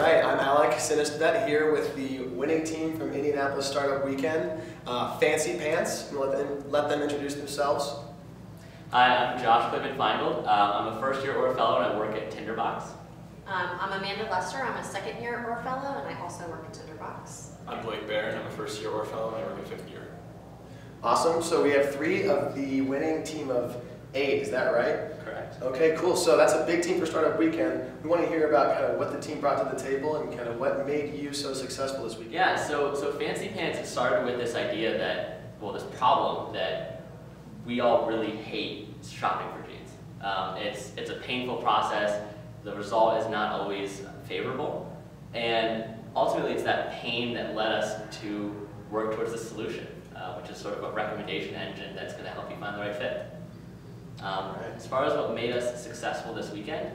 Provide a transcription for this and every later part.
right, I'm Alec Sinistedet here with the winning team from Indianapolis Startup Weekend, Fancy Pants. I'm going to let them introduce themselves. Hi, I'm Josh Clifford-Feingold. I'm a first-year Orr Fellow and I work at Tinderbox. I'm Amanda Lester. I'm a second-year Orr Fellow and I also work at Tinderbox. I'm Blake Bear and I'm a first-year Orr Fellow and I work at fifth year. Awesome. So we have 3 of the winning team of 8. Is that right? Correct. Okay, cool. So that's a big team for Startup Weekend. We want to hear about kind of what the team brought to the table and kind of what made you so successful this weekend. Yeah, so Fancy Pants started with this idea that, well, this problem that we all really hate shopping for jeans. It's a painful process. The result is not always favorable. And ultimately, it's that pain that led us to work towards the solution, which is sort of a recommendation engine that's going to help you find the right fit. As far as what made us successful this weekend,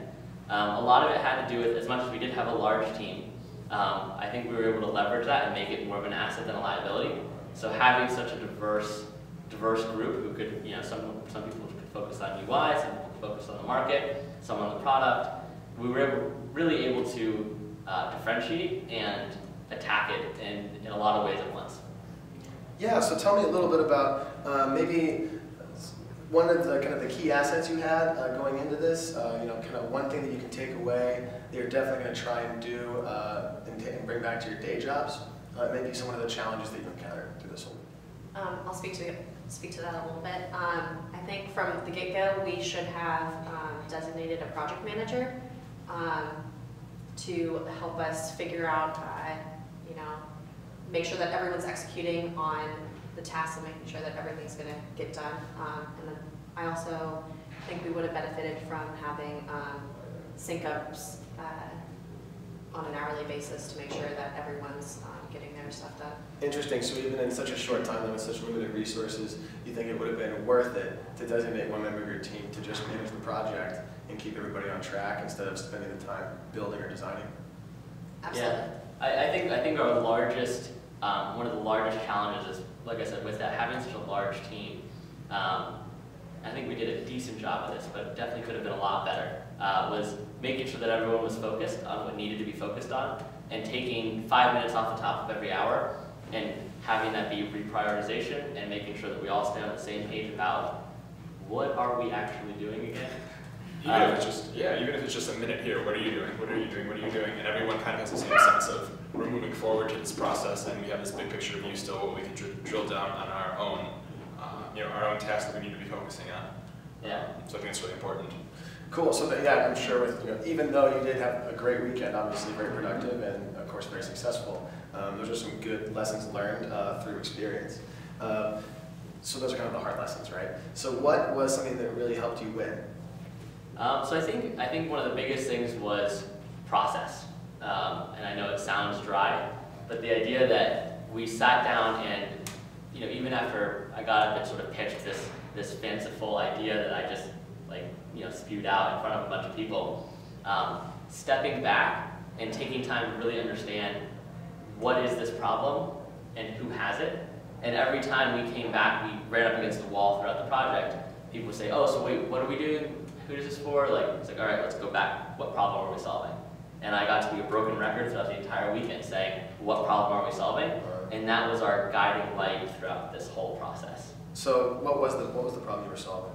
a lot of it had to do with, as much as we did have a large team, I think we were able to leverage that and make it more of an asset than a liability. So having such a diverse group who could, some people could focus on UI, some people could focus on the market, some on the product, we were really able to differentiate and attack it in a lot of ways at once. Yeah, so tell me a little bit about maybe one of the kind of the key assets you had going into this, kind of one thing that you can take away that you're definitely going to try and do and bring back to your day jobs. Maybe some of the challenges that you encountered through this one. I'll speak to that a little bit. I think from the get-go, we should have designated a project manager to help us figure out, make sure that everyone's executing on the tasks and making sure that everything's going to get done. And then I also think we would have benefited from having sync-ups on an hourly basis to make sure that everyone's getting their stuff done. Interesting. So even in such a short time with such limited resources, you think it would have been worth it to designate one member of your team to just manage the project and keep everybody on track instead of spending the time building or designing? Absolutely. Yeah, I think our largest, one of the largest challenges is, like I said, with that having such a large team. I think we did a decent job of this, but definitely could have been a lot better. Was making sure that everyone was focused on what needed to be focused on, and taking 5 minutes off the top of every hour, and having that be reprioritization, and making sure that we all stay on the same page about what are we actually doing again. Even if it's just a minute here, what are you doing? What are you doing? What are you doing? And everyone kind of has the same sense of we're moving forward to this process, and we have this big picture view still, what we can drill down on our own, our own tasks that we need to be focusing on. Yeah. So I think it's really important. Cool. So I'm sure with even though you did have a great weekend, obviously very productive and of course very successful, those are some good lessons learned through experience. So those are kind of the hard lessons, right? So what was something that really helped you win? So I think one of the biggest things was process. And I know it sounds dry, but the idea that we sat down and, even after I got up and sort of pitched this fanciful idea that I just spewed out in front of a bunch of people, stepping back and taking time to really understand what is this problem and who has it. And every time we came back, we ran up against the wall throughout the project. People would say, oh, so wait, what are we doing? Who is this for? It's like, all right, let's go back. What problem are we solving? And I got to be a broken record throughout the entire weekend saying, what problem are we solving? And that was our guiding light throughout this whole process. So what was the problem you were solving?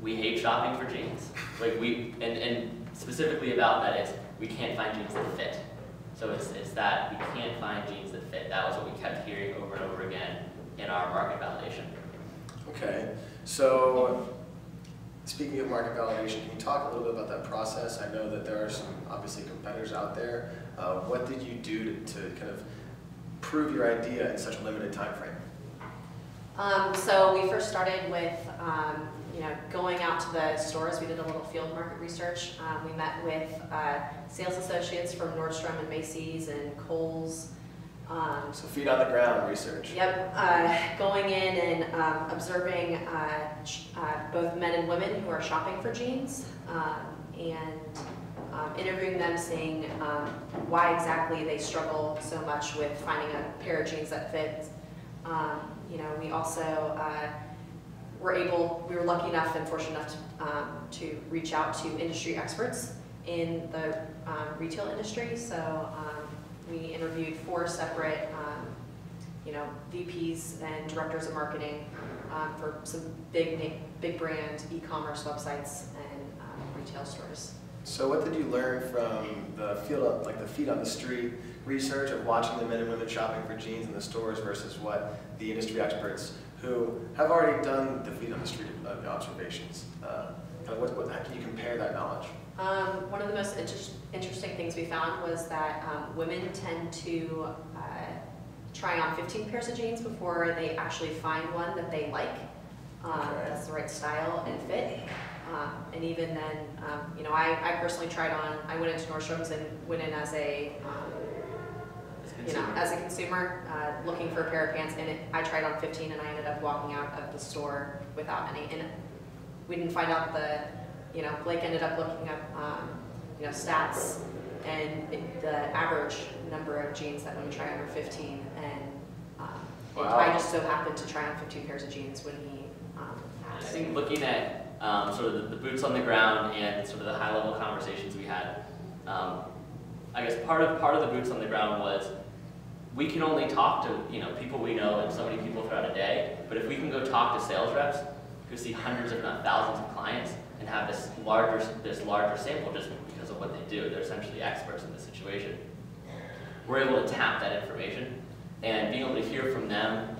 We hate shopping for jeans. And specifically about that is we can't find jeans that fit. So it's that we can't find jeans that fit. That was what we kept hearing over and over again in our market validation. Okay, so speaking of market validation, can you talk a little bit about that process? I know that there are some obviously competitors out there. What did you do to kind of prove your idea in such a limited time frame? So we first started with going out to the stores. We did a little field market research. We met with sales associates from Nordstrom and Macy's and Kohl's. So feet on the ground research. Yep, going in and observing both men and women who are shopping for jeans, and interviewing them, seeing why exactly they struggle so much with finding a pair of jeans that fits. We also we were lucky enough and fortunate enough to reach out to industry experts in the retail industry. So we interviewed 4 separate VPs and directors of marketing for some big brand e-commerce websites and retail stores. So what did you learn from the field, like the feet on the street research of watching the men and women shopping for jeans in the stores versus what the industry experts who have already done the feet on the street observations? How can you compare that knowledge? One of the most interesting things we found was that women tend to try on 15 pairs of jeans before they actually find one that they like. That's the right style and fit. And even then, I personally tried on, I went into Nordstrom's and went in as a consumer looking for a pair of pants, and I tried on 15 and I ended up walking out of the store without any. And we didn't find out Blake ended up looking up, stats, and the average number of jeans that women try on are 15, and wow. I just so happened to try on 15 pairs of jeans when he I asked. think looking at sort of the boots on the ground and sort of the high-level conversations we had, I guess part of the boots on the ground was we can only talk to people we know and so many people throughout a day, but if we can go talk to sales reps who see hundreds if not thousands of clients and have this larger sample just because of what they do, they're essentially experts in this situation, we're able to tap that information and being able to hear from them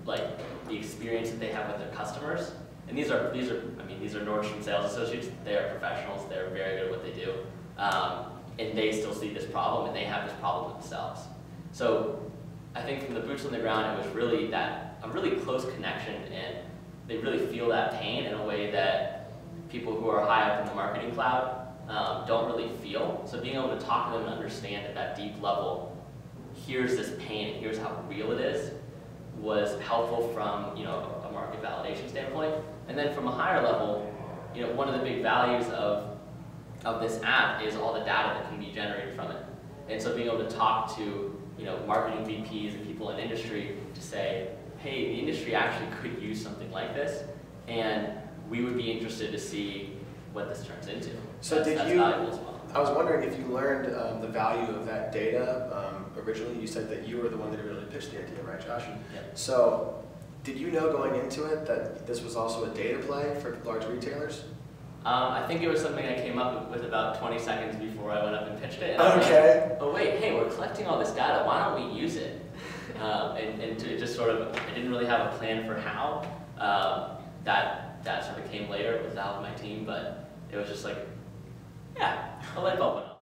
like the experience that they have with their customers. And these are Nordstrom sales associates. They are professionals. They're very good at what they do, and they still see this problem, and they have this problem themselves. So I think from the boots on the ground, it was really a really close connection, and they really feel that pain in a way that people who are high up in the marketing cloud don't really feel. So being able to talk to them and understand at that deep level, here's this pain, and here's how real it is, was helpful from a market validation standpoint. And then from a higher level, one of the big values of this app is all the data that can be generated from it. And so being able to talk to marketing VPs and people in industry to say, hey, the industry actually could use something like this, and we would be interested to see what this turns into. So that's valuable as well. I was wondering if you learned the value of that data. Originally, you said that you were the one that really pitched the idea, right, Josh? Yep. So did you know going into it that this was also a data play for large retailers? I think it was something I came up with about 20 seconds before I went up and pitched it. And Okay. Like, oh wait, hey, we're collecting all this data. Why don't we use it? And to just sort of, I didn't really have a plan for how. That sort of came later with Al and my team, but it was just like, yeah, a light bulb went off.